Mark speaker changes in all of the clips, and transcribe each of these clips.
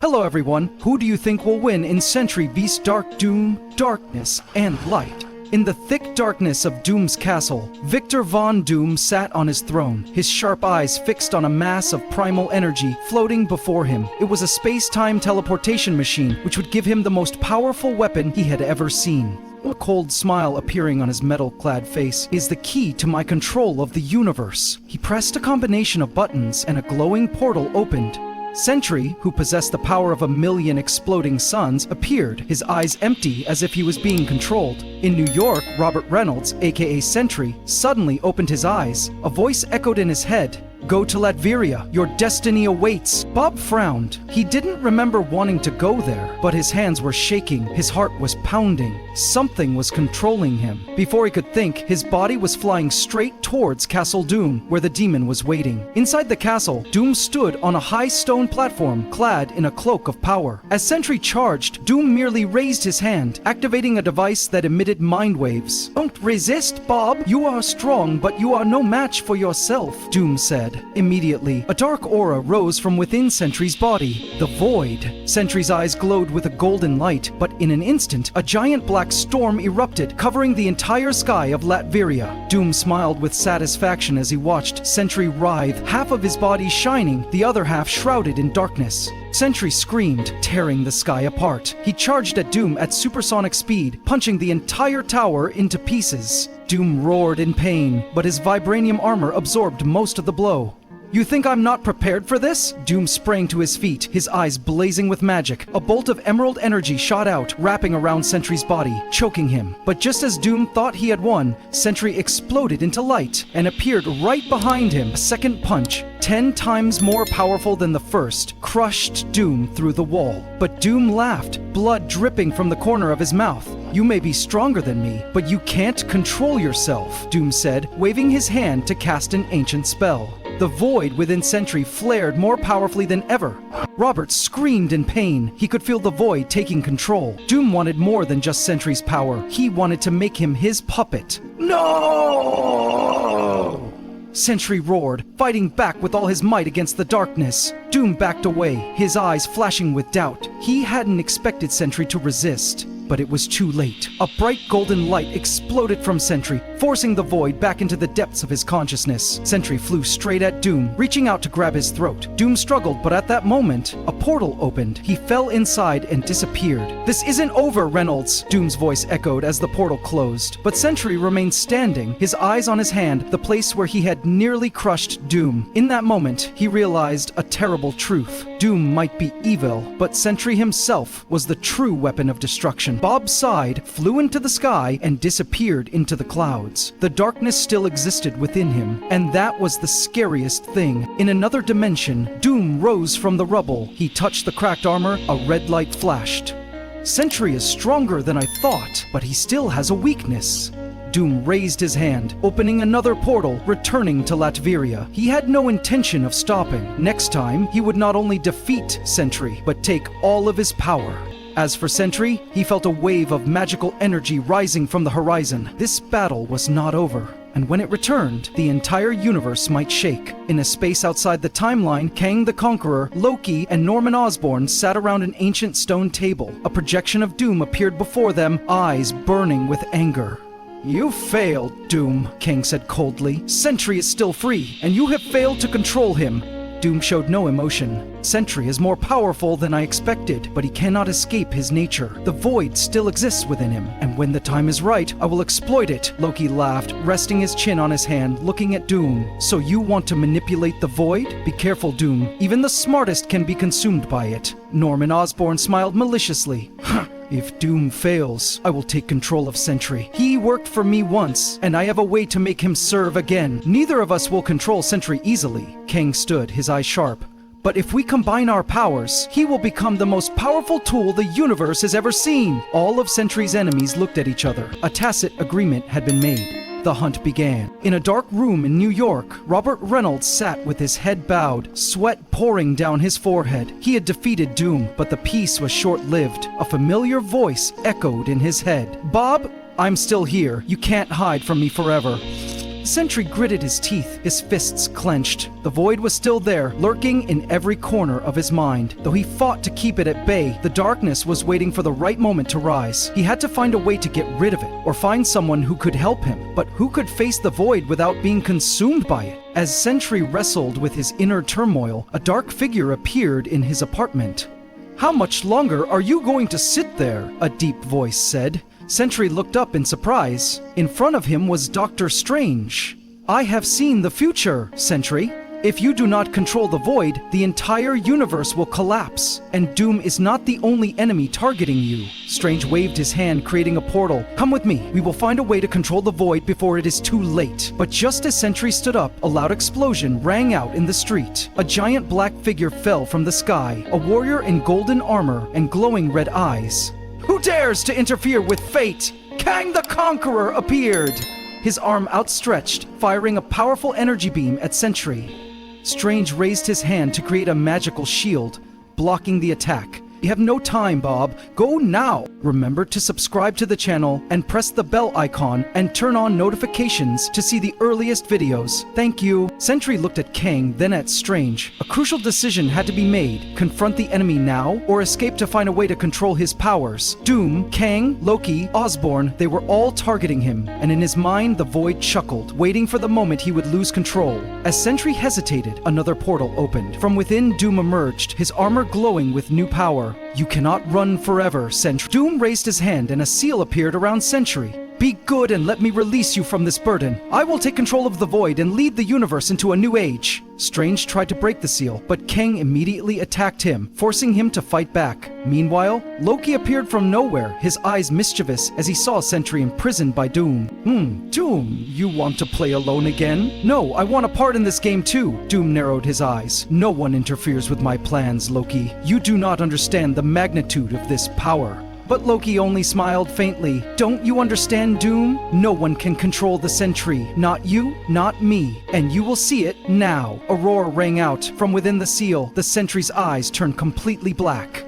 Speaker 1: Hello everyone, who do you think will win in Sentry vs Dark Doom, Darkness, and Light? In the thick darkness of Doom's castle, Victor Von Doom sat on his throne, his sharp eyes fixed on a mass of primal energy floating before him. It was a space-time teleportation machine which would give him the most powerful weapon he had ever seen. A cold smile appearing on his metal-clad face is the key to my control of the universe. He pressed a combination of buttons and a glowing portal opened. Sentry, who possessed the power of 1,000,000 exploding suns, appeared, his eyes empty as if he was being controlled. In New York, Robert Reynolds, aka Sentry, suddenly opened his eyes. A voice echoed in his head. "Go to Latveria, your destiny awaits." Bob frowned. He didn't remember wanting to go there, but his hands were shaking, his heart was pounding. Something was controlling him. Before he could think, his body was flying straight towards Castle Doom, where the demon was waiting. Inside the castle, Doom stood on a high stone platform, clad in a cloak of power. As Sentry charged, Doom merely raised his hand, activating a device that emitted mind waves. "Don't resist, Bob. You are strong, but you are no match for yourself," Doom said. Immediately, a dark aura rose from within Sentry's body. The void. Sentry's eyes glowed with a golden light, but in an instant, a giant black storm erupted, covering the entire sky of Latveria. Doom smiled with satisfaction as he watched Sentry writhe, half of his body shining, the other half shrouded in darkness. Sentry screamed, tearing the sky apart. He charged at Doom at supersonic speed, punching the entire tower into pieces. Doom roared in pain, but his vibranium armor absorbed most of the blow. "You think I'm not prepared for this?" Doom sprang to his feet, his eyes blazing with magic. A bolt of emerald energy shot out, wrapping around Sentry's body, choking him. But just as Doom thought he had won, Sentry exploded into light and appeared right behind him. A second punch, 10 times more powerful than the first, crushed Doom through the wall. But Doom laughed, blood dripping from the corner of his mouth. "You may be stronger than me, but you can't control yourself," Doom said, waving his hand to cast an ancient spell. The void within Sentry flared more powerfully than ever. Robert screamed in pain. He could feel the void taking control. Doom wanted more than just Sentry's power. He wanted to make him his puppet. "No!" Sentry roared, fighting back with all his might against the darkness. Doom backed away, his eyes flashing with doubt. He hadn't expected Sentry to resist. But it was too late. A bright golden light exploded from Sentry, forcing the void back into the depths of his consciousness. Sentry flew straight at Doom, reaching out to grab his throat. Doom struggled, but at that moment, a portal opened. He fell inside and disappeared. "This isn't over, Reynolds," Doom's voice echoed as the portal closed. But Sentry remained standing, his eyes on his hand, the place where he had nearly crushed Doom. In that moment, he realized a terrible truth. Doom might be evil, but Sentry himself was the true weapon of destruction. Bob sighed, flew into the sky, and disappeared into the clouds. The darkness still existed within him, and that was the scariest thing. In another dimension, Doom rose from the rubble. He touched the cracked armor, a red light flashed. "Sentry is stronger than I thought, but he still has a weakness." Doom raised his hand, opening another portal, returning to Latveria. He had no intention of stopping. Next time, he would not only defeat Sentry, but take all of his power. As for Sentry, he felt a wave of magical energy rising from the horizon. This battle was not over, and when it returned, the entire universe might shake. In a space outside the timeline, Kang the Conqueror, Loki, and Norman Osborn sat around an ancient stone table. A projection of Doom appeared before them, eyes burning with anger. "You failed, Doom," Kang said coldly. "Sentry is still free, and you have failed to control him." Doom showed no emotion. "Sentry is more powerful than I expected, but he cannot escape his nature. The void still exists within him, and when the time is right, I will exploit it." Loki laughed, resting his chin on his hand, looking at Doom. "So you want to manipulate the void? Be careful, Doom. Even the smartest can be consumed by it." Norman Osborn smiled maliciously. "If Doom fails, I will take control of Sentry. He worked for me once, and I have a way to make him serve again. Neither of us will control Sentry easily." Kang stood, his eyes sharp. "But if we combine our powers, he will become the most powerful tool the universe has ever seen." All of Sentry's enemies looked at each other. A tacit agreement had been made. The hunt began. In a dark room in New York, Robert Reynolds sat with his head bowed, sweat pouring down his forehead. He had defeated Doom, but the peace was short-lived. A familiar voice echoed in his head. "Bob, I'm still here. You can't hide from me forever." Sentry gritted his teeth, his fists clenched. The void was still there, lurking in every corner of his mind. Though he fought to keep it at bay, the darkness was waiting for the right moment to rise. He had to find a way to get rid of it, or find someone who could help him. But who could face the void without being consumed by it? As Sentry wrestled with his inner turmoil, a dark figure appeared in his apartment. "How much longer are you going to sit there?" a deep voice said. Sentry looked up in surprise. In front of him was Dr. Strange. "I have seen the future, Sentry. If you do not control the void, the entire universe will collapse. And Doom is not the only enemy targeting you." Strange waved his hand, creating a portal. "Come with me. We will find a way to control the void before it is too late." But just as Sentry stood up, a loud explosion rang out in the street. A giant black figure fell from the sky, a warrior in golden armor and glowing red eyes. "Who dares to interfere with fate?" Kang the Conqueror appeared, his arm outstretched, firing a powerful energy beam at Sentry. Strange raised his hand to create a magical shield, blocking the attack. "You have no time, Bob. Go now." Remember to subscribe to the channel and press the bell icon and turn on notifications to see the earliest videos. Thank you. Sentry looked at Kang, then at Strange. A crucial decision had to be made. Confront the enemy now, or escape to find a way to control his powers. Doom, Kang, Loki, Osborn, they were all targeting him, and in his mind the void chuckled, waiting for the moment he would lose control. As Sentry hesitated, another portal opened. From within, Doom emerged, his armor glowing with new power. "You cannot run forever, Sentry." Doom raised his hand and a seal appeared around Sentry. "Be good and let me release you from this burden. I will take control of the void and lead the universe into a new age." Strange tried to break the seal, but Kang immediately attacked him, forcing him to fight back. Meanwhile, Loki appeared from nowhere, his eyes mischievous as he saw Sentry imprisoned by Doom. Doom, you want to play alone again?" "No, I want a part in this game too." Doom narrowed his eyes. "No one interferes with my plans, Loki. You do not understand the magnitude of this power." But Loki only smiled faintly. "Don't you understand, Doom? No one can control the Sentry. Not you, not me. And you will see it now." A roar rang out. From within the seal, the Sentry's eyes turned completely black.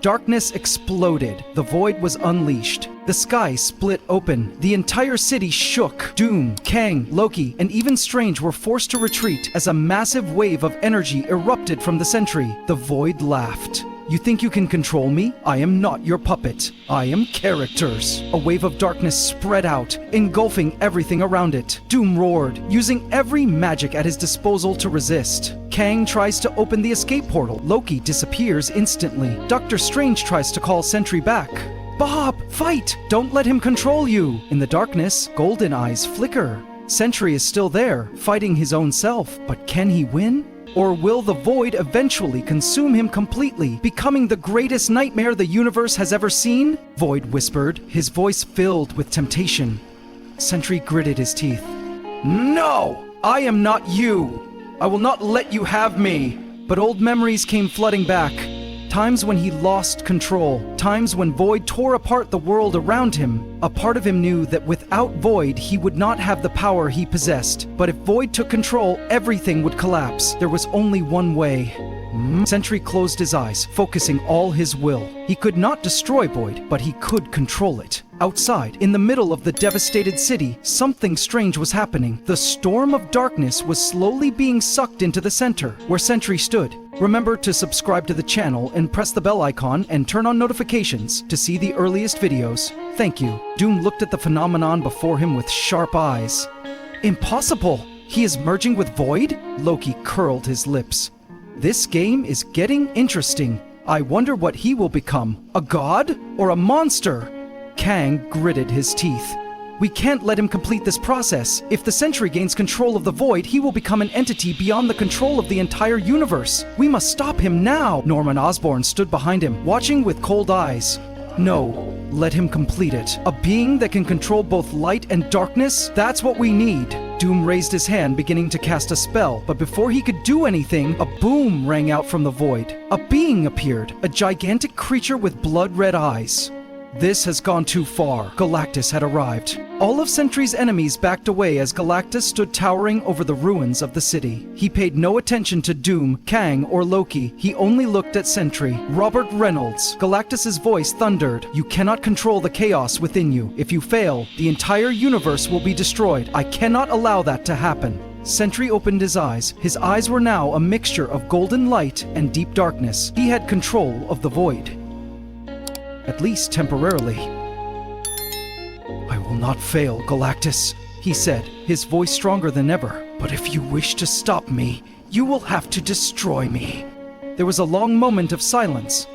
Speaker 1: Darkness exploded. The void was unleashed. The sky split open. The entire city shook. Doom, Kang, Loki, and even Strange were forced to retreat as a massive wave of energy erupted from the Sentry. The void laughed. "You think you can control me? I am not your puppet. I am characters." A wave of darkness spread out, engulfing everything around it. Doom roared, using every magic at his disposal to resist. Kang tries to open the escape portal. Loki disappears instantly. Dr. Strange tries to call Sentry back. "Bob, fight! Don't let him control you!" In the darkness, golden eyes flicker. Sentry is still there, fighting his own self. But can he win? Or will the void eventually consume him completely, becoming the greatest nightmare the universe has ever seen? Void whispered, his voice filled with temptation. Sentry gritted his teeth. "No! I am not you! I will not let you have me!" But old memories came flooding back. Times when he lost control. Times when Void tore apart the world around him. A part of him knew that without Void, he would not have the power he possessed. But if Void took control, everything would collapse. There was only one way. Sentry closed his eyes, focusing all his will. He could not destroy Void, but he could control it. Outside, in the middle of the devastated city, something strange was happening. The storm of darkness was slowly being sucked into the center, where Sentry stood. Remember to subscribe to the channel and press the bell icon and turn on notifications to see the earliest videos. Thank you. Doom looked at the phenomenon before him with sharp eyes. "Impossible! He is merging with Void?" Loki curled his lips. "This game is getting interesting. I wonder what he will become. A god or a monster?" Kang gritted his teeth. "We can't let him complete this process. If the Sentry gains control of the Void, he will become an entity beyond the control of the entire universe. We must stop him now." Norman Osborn stood behind him, watching with cold eyes. "No, let him complete it. A being that can control both light and darkness? That's what we need." Doom raised his hand, beginning to cast a spell, but before he could do anything, a boom rang out from the Void. A being appeared, a gigantic creature with blood-red eyes. This has gone too far. Galactus had arrived. All of Sentry's enemies backed away as Galactus stood towering over the ruins of the city. He paid no attention to Doom, Kang, or Loki. He only looked at Sentry. Robert Reynolds. Galactus's voice thundered. You cannot control the chaos within you. If you fail, the entire universe will be destroyed. I cannot allow that to happen. Sentry opened his eyes. His eyes were now a mixture of golden light and deep darkness. He had control of the void. At least temporarily. I will not fail, Galactus, he said, his voice stronger than ever. But if you wish to stop me, you will have to destroy me. There was a long moment of silence.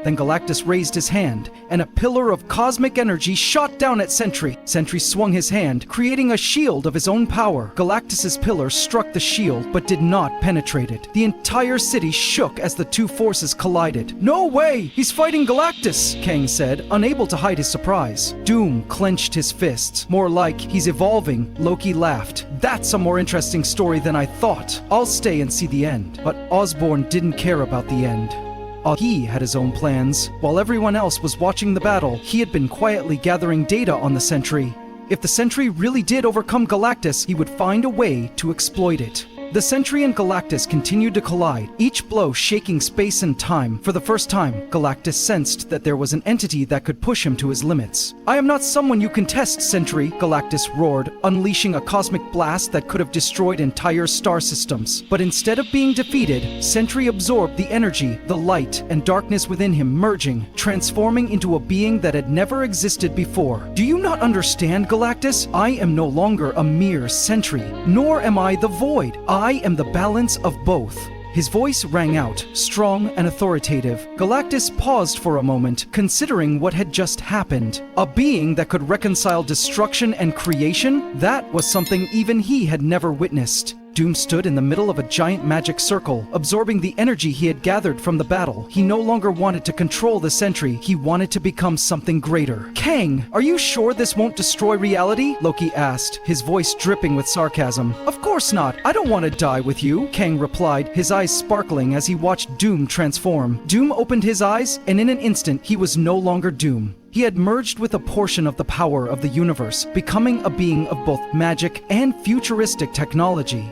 Speaker 1: Then Galactus raised his hand, and a pillar of cosmic energy shot down at Sentry. Sentry swung his hand, creating a shield of his own power. Galactus's pillar struck the shield, but did not penetrate it. The entire city shook as the two forces collided. No way! He's fighting Galactus, Kang said, unable to hide his surprise. Doom clenched his fists. More like, he's evolving. Loki laughed. That's a more interesting story than I thought. I'll stay and see the end. But Osborn didn't care about the end. He had his own plans. While everyone else was watching the battle, he had been quietly gathering data on the Sentry. If the Sentry really did overcome Galactus, he would find a way to exploit it. The Sentry and Galactus continued to collide, each blow shaking space and time. For the first time, Galactus sensed that there was an entity that could push him to his limits. I am not someone you can test, Sentry, Galactus roared, unleashing a cosmic blast that could have destroyed entire star systems. But instead of being defeated, Sentry absorbed the energy, the light, and darkness within him, merging, transforming into a being that had never existed before. Do you not understand, Galactus? I am no longer a mere Sentry, nor am I the Void. I am the balance of both. His voice rang out, strong and authoritative. Galactus paused for a moment, considering what had just happened. A being that could reconcile destruction and creation? That was something even he had never witnessed. Doom stood in the middle of a giant magic circle, absorbing the energy he had gathered from the battle. He no longer wanted to control the Sentry. He wanted to become something greater. Kang, are you sure this won't destroy reality? Loki asked, his voice dripping with sarcasm. Of course not. I don't want to die with you, Kang replied, his eyes sparkling as he watched Doom transform. Doom opened his eyes, and in an instant, he was no longer Doom. He had merged with a portion of the power of the universe, becoming a being of both magic and futuristic technology.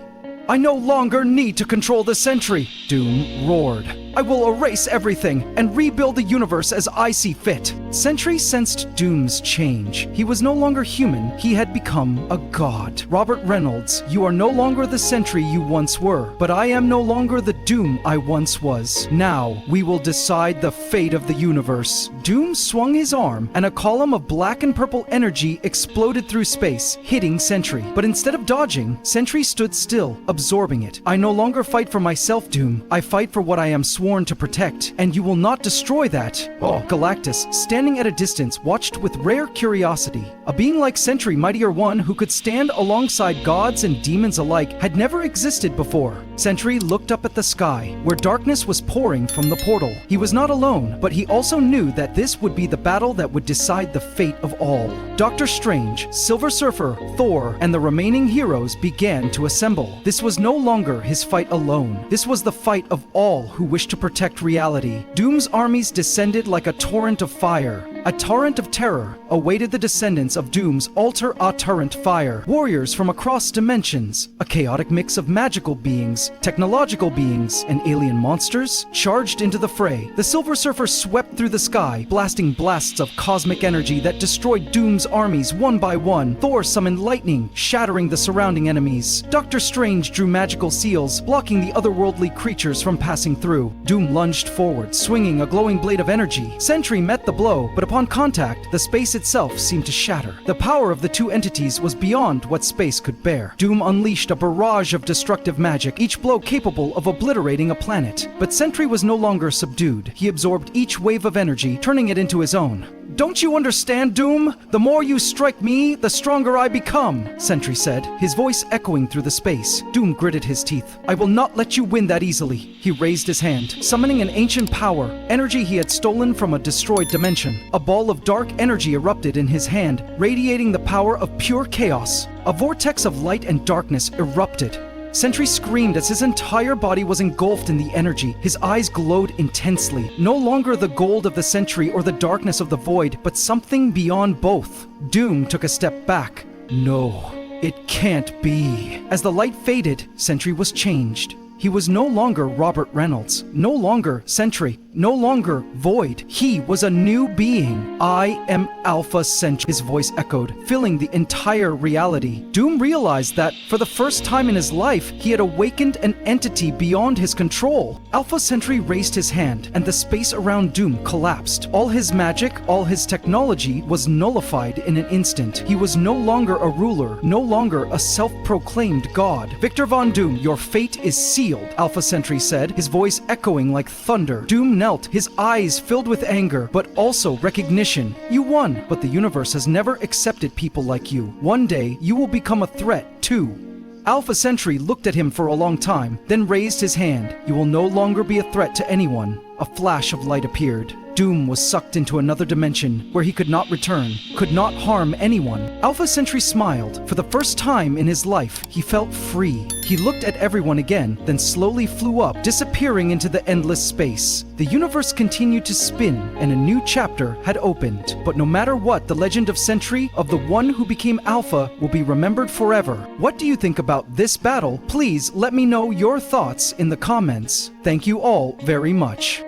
Speaker 1: I no longer need to control the Sentry, Doom roared. I will erase everything and rebuild the universe as I see fit. Sentry sensed Doom's change. He was no longer human. He had become a god. Robert Reynolds, you are no longer the Sentry you once were, but I am no longer the Doom I once was. Now, we will decide the fate of the universe. Doom swung his arm, and a column of black and purple energy exploded through space, hitting Sentry. But instead of dodging, Sentry stood still, absorbing it. I no longer fight for myself, Doom. I fight for what I am sworn to protect, and you will not destroy that. Galactus, standing at a distance, watched with rare curiosity. A being like Sentry, Mightier One, who could stand alongside gods and demons alike, had never existed before. Sentry looked up at the sky, where darkness was pouring from the portal. He was not alone, but he also knew that this would be the battle that would decide the fate of all. Doctor Strange, Silver Surfer, Thor, and the remaining heroes began to assemble. This was no longer his fight alone. This was the fight of all who wished to protect reality. Doom's armies descended like a torrent of fire. A torrent of terror awaited the descendants of Doom's altar-a-torrent fire. Warriors from across dimensions, a chaotic mix of magical beings, technological beings, and alien monsters, charged into the fray. The Silver Surfer swept through the sky, blasting blasts of cosmic energy that destroyed Doom's armies one by one. Thor summoned lightning, shattering the surrounding enemies. Doctor Strange drew magical seals, blocking the otherworldly creatures from passing through. Doom lunged forward, swinging a glowing blade of energy. Sentry met the blow, but upon contact, the space itself seemed to shatter. The power of the two entities was beyond what space could bear. Doom unleashed a barrage of destructive magic, each blow capable of obliterating a planet. But Sentry was no longer subdued. He absorbed each wave of energy, turning it into his own. Don't you understand, Doom? The more you strike me, the stronger I become, Sentry said, his voice echoing through the space. Doom gritted his teeth. I will not let you win that easily. He raised his hand, summoning an ancient power, energy he had stolen from a destroyed dimension. A ball of dark energy erupted in his hand, radiating the power of pure chaos. A vortex of light and darkness erupted. Sentry screamed as his entire body was engulfed in the energy. His eyes glowed intensely. No longer the gold of the Sentry or the darkness of the void, but something beyond both. Doom took a step back. No, it can't be. As the light faded, Sentry was changed. He was no longer Robert Reynolds, no longer Sentry, no longer Void. He was a new being. I am Alpha Sentry, his voice echoed, filling the entire reality. Doom realized that, for the first time in his life, he had awakened an entity beyond his control. Alpha Sentry raised his hand, and the space around Doom collapsed. All his magic, all his technology was nullified in an instant. He was no longer a ruler, no longer a self-proclaimed god. Victor Von Doom, your fate is sealed, Alpha Sentry said, his voice echoing like thunder. Doom knelt, his eyes filled with anger, but also recognition. You won, but the universe has never accepted people like you. One day, you will become a threat, too. Alpha Sentry looked at him for a long time, then raised his hand. You will no longer be a threat to anyone. A flash of light appeared. Doom was sucked into another dimension where he could not return, could not harm anyone. Alpha Sentry smiled. For the first time in his life, he felt free. He looked at everyone again, then slowly flew up, disappearing into the endless space. The universe continued to spin, and a new chapter had opened. But no matter what, the legend of Sentry, of the one who became Alpha, will be remembered forever. What do you think about this battle? Please let me know your thoughts in the comments. Thank you all very much.